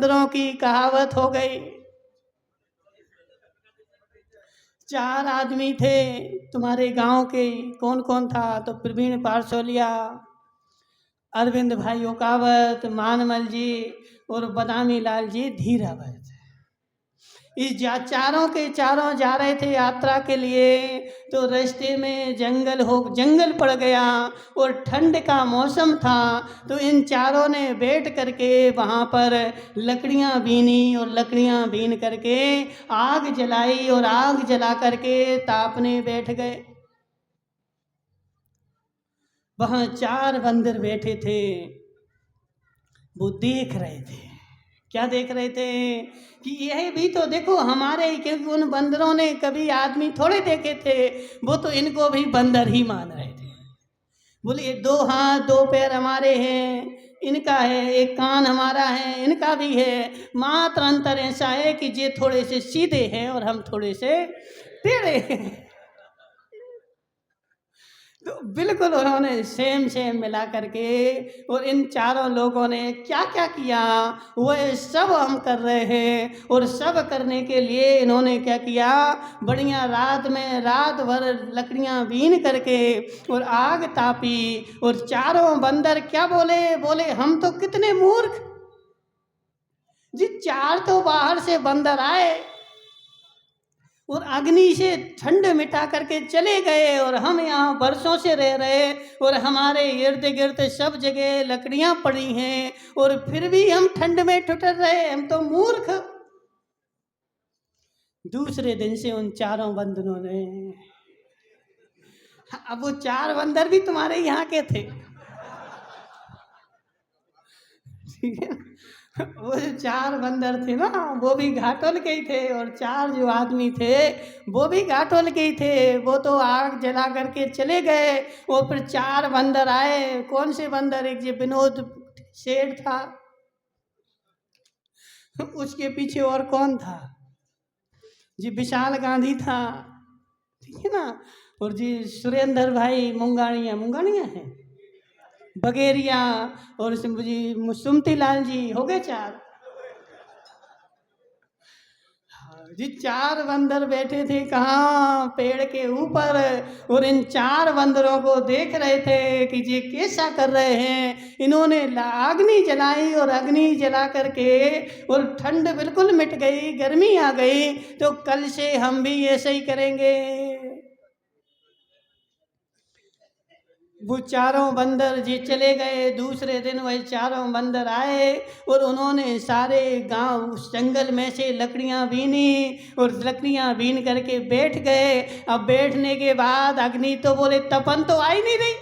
बंदरों की कहावत हो गई। 4 आदमी थे तुम्हारे गांव के, कौन कौन था? तो प्रवीण पारसोलिया, अरविंद भाई ओकावत, मानमल जी और बदामी लाल जी धीरावत। इस चारों के चारों जा रहे थे यात्रा के लिए, तो रास्ते में जंगल पड़ गया और ठंड का मौसम था। तो इन चारों ने बैठ करके वहाँ पर लकड़ियाँ बीनी और लकड़ियाँ बीन करके आग जलाई और आग जला करके तापने बैठ गए। वहाँ 4 बंदर बैठे थे, वो देख रहे थे। क्या देख रहे थे? कि यह भी तो देखो हमारे, क्योंकि उन बंदरों ने कभी आदमी थोड़े देखे थे, वो तो इनको भी बंदर ही मान रहे थे। बोले 2 हाथ 2 पैर हमारे हैं, इनका है, एक कान हमारा है, इनका भी है, मात्र अंतर ऐसा है कि ये थोड़े से सीधे हैं और हम थोड़े से टेढ़े हैं। तो बिल्कुल उन्होंने सेम मिला करके, और इन चारों लोगों ने क्या क्या किया वो सब हम कर रहे हैं। और सब करने के लिए इन्होंने क्या किया, बढ़िया रात भर लकड़ियां बीन करके और आग तापी। और चारों बंदर क्या बोले हम तो कितने मूर्ख जी, 4 तो बाहर से बंदर आए और अग्नि से ठंड मिटा करके चले गए, और हम यहाँ बरसों से रह रहे, और हमारे इर्द गिर्द सब जगह लकड़ियाँ पड़ी हैं, और फिर भी हम ठंड में ठुठर रहे, हम तो मूर्ख। दूसरे दिन से उन चारों बंदरों ने, अब वो 4 बंदर भी तुम्हारे यहाँ के थे, ठीक है। वो जो 4 बंदर थे ना, वो भी घाटोल के ही थे, और 4 जो आदमी थे वो भी घाटोल के ही थे। वो तो आग जला करके चले गए, और फिर 4 बंदर आए। कौन से बंदर? एक जो विनोद शेठ था, उसके पीछे और कौन था जी? विशाल गांधी था, ठीक है ना। और जी सुरेंद्र भाई मुंगानिया है, बगेरिया, और जी सुमती लाल जी, हो गए 4 जी। 4 बंदर बैठे थे कहाँ? पेड़ के ऊपर, और इन 4 बंदरों को देख रहे थे कि ये कैसा कर रहे हैं। इन्होंने अग्नि जलाई, और अग्नि जला करके और ठंड बिल्कुल मिट गई, गर्मी आ गई। तो कल से हम भी ऐसे ही करेंगे। वो 4 बंदर जी चले गए। दूसरे दिन वही 4 बंदर आए, और उन्होंने सारे गांव उस जंगल में से लकड़ियां बीनी, और लकड़ियां बीन करके बैठ गए। अब बैठने के बाद अग्नि तो बोले तपन तो आई नहीं रही,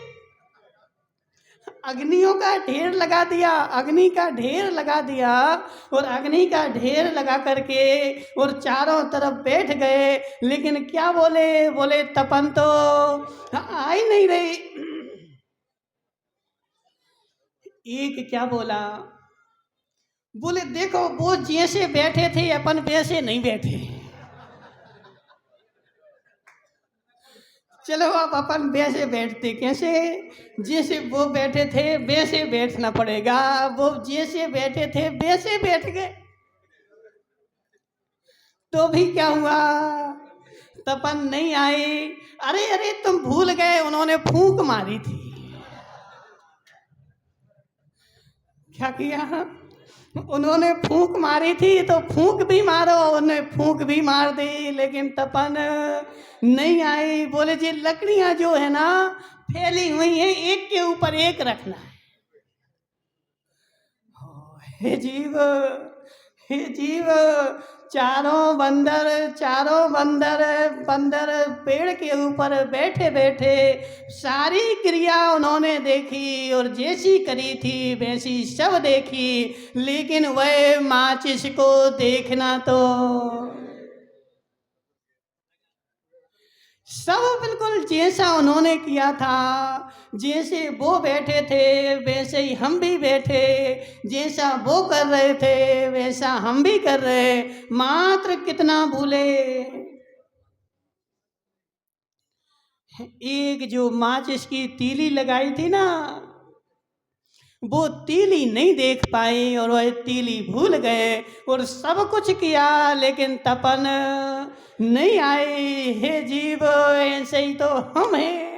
अग्नियों का ढेर लगा दिया, अग्नि का ढेर लगा दिया, और अग्नि का ढेर लगा करके और चारों तरफ बैठ गए। लेकिन क्या बोले तपन तो आई नहीं रही। एक क्या बोले देखो वो जैसे बैठे थे अपन वैसे नहीं बैठे, चलो अब अपन वैसे बैठते। कैसे? जैसे वो बैठे थे वैसे बैठना पड़ेगा। वो जैसे बैठे थे वैसे बैठ गए, तो भी क्या हुआ, तपन नहीं आई। अरे तुम भूल गए, उन्होंने फूंक मारी थी। क्या किया? उन्होंने फूंक मारी थी, तो फूंक भी मारो, उन्होंने फूंक भी मार दी, लेकिन तपन नहीं आई। बोले जी लकड़ियां जो है ना फैली हुई हैं, एक के ऊपर एक रखना है। हे जीव, हे जीव, चारों बंदर पेड़ के ऊपर बैठे बैठे सारी क्रिया उन्होंने देखी, और जैसी करी थी वैसी सब देखी, लेकिन वह माचिस को देखना तो सब बिल्कुल जैसा उन्होंने किया था, जैसे वो बैठे थे वैसे ही हम भी बैठे, जैसा वो कर रहे थे वैसा हम भी कर रहे। मात्र कितना भूले, एक जो माचिस की तीली लगाई थी ना, वो तीली नहीं देख पाए और वह तीली भूल गए और सब कुछ किया लेकिन तपन नहीं आए। हे जीव, ऐसे ही तो हम हैं।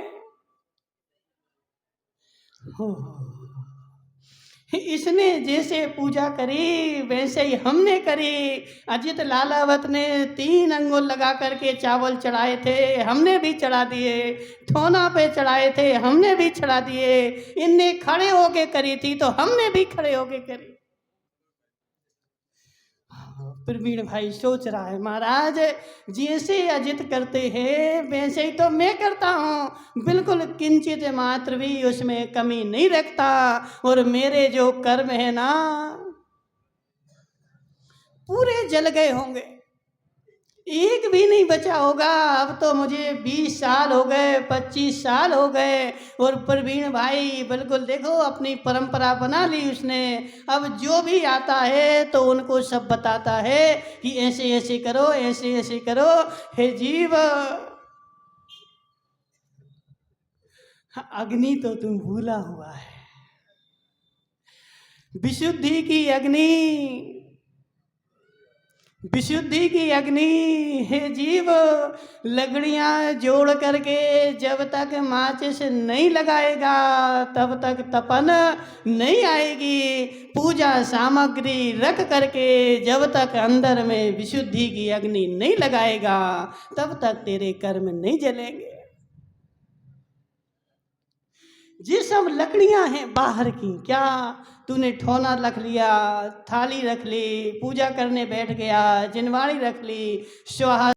इसने जैसे पूजा करी वैसे ही हमने करी। अजित लालावत ने 3 अंगुल लगा करके चावल चढ़ाए थे, हमने भी चढ़ा दिए। ठोना पे चढ़ाए थे, हमने भी चढ़ा दिए। इनने खड़े होके करी थी तो हमने भी खड़े होके करी। प्रवीण भाई सोच रहा है, महाराज जैसे अजित करते हैं वैसे ही तो मैं करता हूँ, बिल्कुल किंचित मात्र भी उसमें कमी नहीं रखता। और मेरे जो कर्म है ना पूरे जल गए होंगे, एक भी नहीं बचा होगा। अब तो मुझे 20 साल हो गए, 25 साल हो गए। और प्रवीण भाई बिल्कुल देखो अपनी परंपरा बना ली उसने। अब जो भी आता है तो उनको सब बताता है कि ऐसे ऐसे करो, ऐसे ऐसे करो। हे जीव, अग्नि तो तुम भूला हुआ है, विशुद्धि की अग्नि, विशुद्धि की अग्नि। हे जीव, लकड़ियां जोड़ करके जब तक माचिस नहीं लगाएगा तब तक तपन नहीं आएगी। पूजा सामग्री रख करके जब तक अंदर में विशुद्धि की अग्नि नहीं लगाएगा तब तक तेरे कर्म नहीं जलेंगे। ये सब लकड़ियां हैं बाहर की। क्या तूने ठोना रख लिया, थाली रख ली, पूजा करने बैठ गया, जिनवाड़ी रख ली, स्वाहा